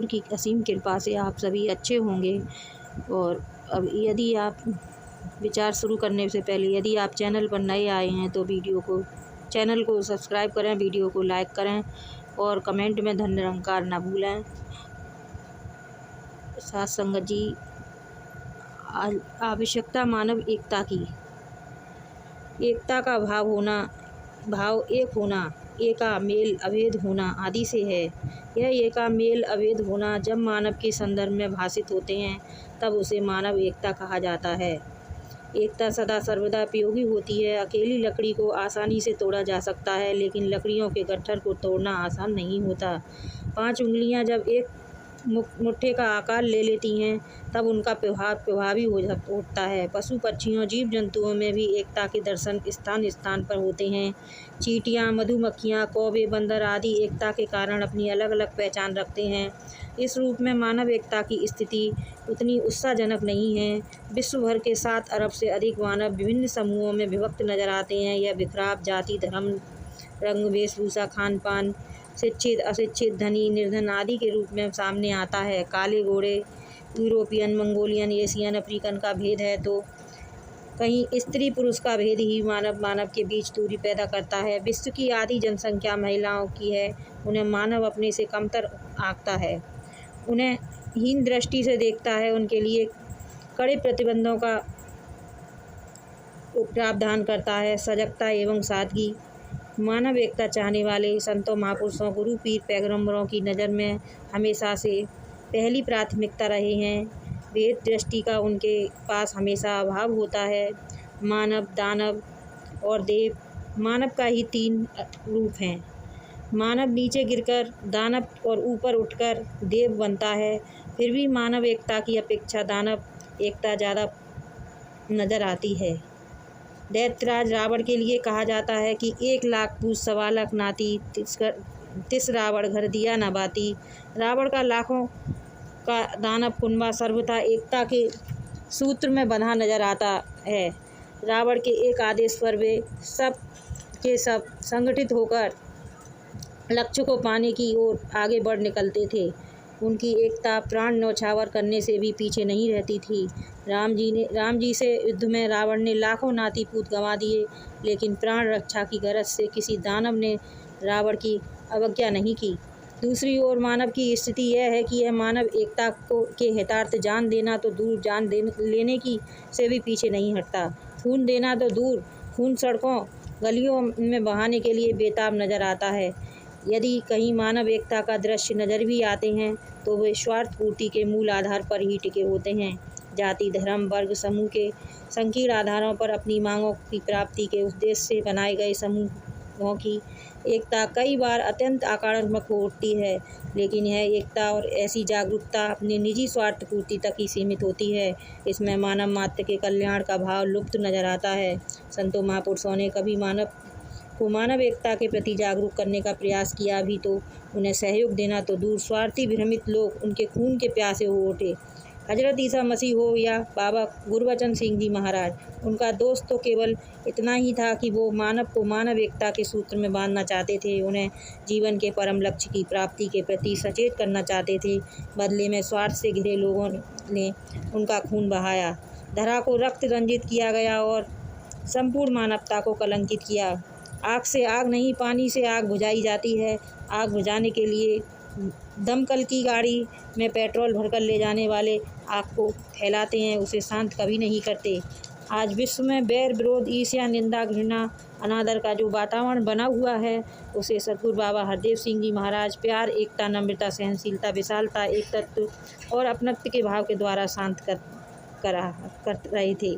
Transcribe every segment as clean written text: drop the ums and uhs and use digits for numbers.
ईश्वर की असीम कृपा से आप सभी अच्छे होंगे। और अब यदि आप विचार शुरू करने से पहले यदि आप चैनल पर नए आए हैं तो चैनल को सब्सक्राइब करें, वीडियो को लाइक करें और कमेंट में धन निरंकार न भूलें। साथ संगत जी, आवश्यकता मानव एकता की। एकता का भाव एक होना, एका मेल अभेद होना आदि से है। यह एका मेल अभेद होना जब मानव के संदर्भ में भाषित होते हैं तब उसे मानव एकता कहा जाता है। एकता सदा सर्वदा उपयोगी होती है। अकेली लकड़ी को आसानी से तोड़ा जा सकता है, लेकिन लकड़ियों के गट्ठर को तोड़ना आसान नहीं होता। 5 उंगलियां जब एक मुट्ठे का आकार ले लेती हैं तब उनका प्रभावी होता है। पशु पक्षियों जीव जंतुओं में भी एकता के दर्शन स्थान स्थान पर होते हैं। चींटियाँ, मधुमक्खियाँ, कौवे, बंदर आदि एकता के कारण अपनी अलग अलग पहचान रखते हैं। इस रूप में मानव एकता की स्थिति उतनी उत्साहजनक नहीं है। विश्व भर के 7 अरब से अधिक मानव विभिन्न समूहों में विभक्त नजर आते हैं। यह बिखराव जाति, धर्म, रंग, वेशभूषा, खान पान, शिक्षित, अशिक्षित, धनी, निर्धन आदि के रूप में सामने आता है। काले गोरे, यूरोपियन, मंगोलियन, एशियन, अफ्रीकन का भेद है तो कहीं स्त्री पुरुष का भेद ही मानव के बीच दूरी पैदा करता है। विश्व की आधी जनसंख्या महिलाओं की है। उन्हें मानव अपने से कमतर आंकता है, उन्हें हीन दृष्टि से देखता है। उनके लिए कड़े प्रतिबंधों का प्रावधान करता है। सजगता एवं सादगी। मानव एकता चाहने वाले संतों, महापुरुषों, गुरु, पीर, पैगंबरों की नज़र में हमेशा से पहली प्राथमिकता रहे हैं। भेद दृष्टि का उनके पास हमेशा अभाव होता है। मानव, दानव और देव मानव का ही 3 रूप हैं। मानव नीचे गिरकर दानव और ऊपर उठकर देव बनता है। फिर भी मानव एकता की अपेक्षा दानव एकता ज़्यादा नज़र आती है। दैत्यराज रावण के लिए कहा जाता है कि 1 लाख पूछ 1.25 लाख नाती, तिस रावण घर दिया न बाती। रावण का लाखों का दानव कुनबा सर्वथा एकता के सूत्र में बंधा नजर आता है। रावण के एक आदेश पर वे सब के सब संगठित होकर लक्ष्य को पाने की ओर आगे बढ़ निकलते थे। उनकी एकता प्राण न्यौछावर करने से भी पीछे नहीं रहती थी। राम जी से युद्ध में रावण ने लाखों नाती पूत गंवा दिए, लेकिन प्राण रक्षा की गरज से किसी दानव ने रावण की अवज्ञा नहीं की। दूसरी ओर मानव की स्थिति यह है कि यह मानव एकता के हितार्थ जान देना तो दूर, जान लेने की से भी पीछे नहीं हटता। खून देना तो दूर, खून सड़कों गलियों में बहाने के लिए बेताब नजर आता है। यदि कहीं मानव एकता का दृश्य नज़र भी आते हैं तो वे स्वार्थ पूर्ति के मूल आधार पर ही टिके होते हैं। जाति, धर्म, वर्ग, समूह के संकीर्ण आधारों पर अपनी मांगों की प्राप्ति के उद्देश्य से बनाए गए समूहों की एकता कई बार अत्यंत आक्रामक हो उठती है, लेकिन यह एकता और ऐसी जागरूकता अपनी निजी स्वार्थ पूर्ति तक ही सीमित होती है। इसमें मानव मात्र के कल्याण का भाव लुप्त नजर आता है। संतों, महापुरुषों ने कभी मानव एकता के प्रति जागरूक करने का प्रयास किया भी तो उन्हें सहयोग देना तो दूर, स्वार्थी भ्रमित लोग उनके खून के प्यासे हो उठे। हजरत ईसा मसीह हो या बाबा गुरबचन सिंह जी महाराज, उनका दोष तो केवल इतना ही था कि वो मानव को मानव एकता के सूत्र में बांधना चाहते थे। उन्हें जीवन के परम लक्ष्य की प्राप्ति के प्रति सचेत करना चाहते थे। बदले में स्वार्थ से घिरे लोगों ने उनका खून बहाया, धरा को रक्त रंजित किया गया और संपूर्ण मानवता को कलंकित किया। आग से आग नहीं, पानी से आग बुझाई जाती है। आग बुझाने के लिए दमकल की गाड़ी में पेट्रोल भरकर ले जाने वाले आग को फैलाते हैं, उसे शांत कभी नहीं करते। आज विश्व में बैर, विरोध, ईर्ष्या, निंदा, घृणा, अनादर का जो वातावरण बना हुआ है, उसे सद्गुरु बाबा हरदेव सिंह जी महाराज प्यार, एकता, नम्रता, सहनशीलता, विशालता, एक तत्व और अपनत्व के भाव के द्वारा शांत कर रहे थे।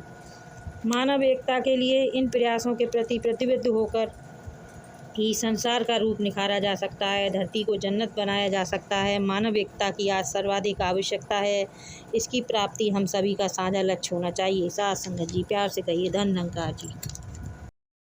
मानव एकता के लिए इन प्रयासों के प्रति प्रतिबद्ध होकर ही संसार का रूप निखारा जा सकता है, धरती को जन्नत बनाया जा सकता है। मानव एकता की आज सर्वाधिक आवश्यकता है। इसकी प्राप्ति हम सभी का साझा लक्ष्य होना चाहिए। साथ संगत जी, प्यार से कहिए धन निरंकार जी।